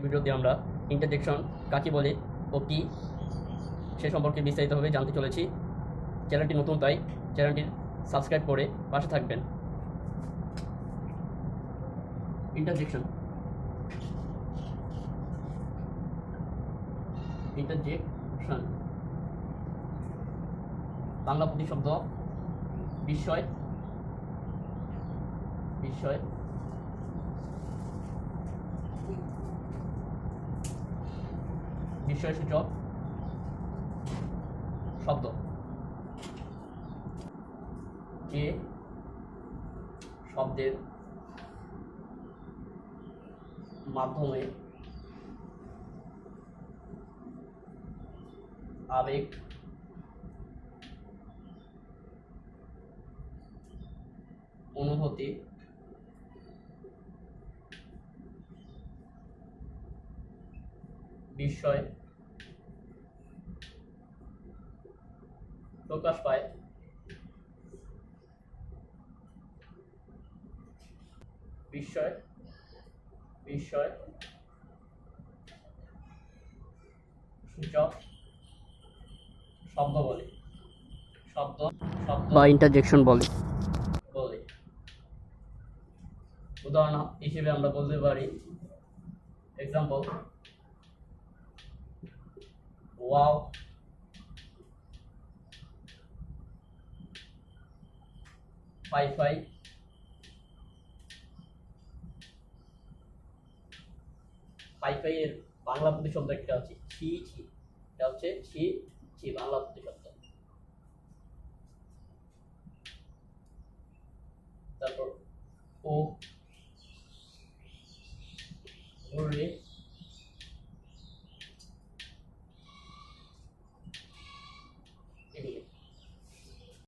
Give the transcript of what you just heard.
ভিডিওতে আমরা ইন্টারজেকশন কাকে বলে ও কি সে সম্পর্কে বিস্তারিতভাবে জানতে চলেছি। চ্যানেলটি নতুন, তাই চ্যানেলটি সাবস্ক্রাইব করে পাশে থাকবেন। ইন্টারজেকশন বাংলা প্রতিশব্দ বিস্ময়, বিস্ময়সূচক শব্দ। যে শব্দের মাধ্যমে আবেগ, অনুভূতি, বিস্ময় প্রকাশ পায়, বিস্ময় সূচক শব্দ বলে, শব্দ বা ইন্টারজেকশন বলে। উদাহরণ হিসেবে আমরা বলতে পারি, এক্সাম্পল, ওয়াও, ফাই ফাই, ফাই ফাই এর বাংলা প্রতিশব্দ একটা আছে ছি ছি, এটা হচ্ছে ছি ছি বাংলা প্রতিশব্দ। তারপর ও, ওরে,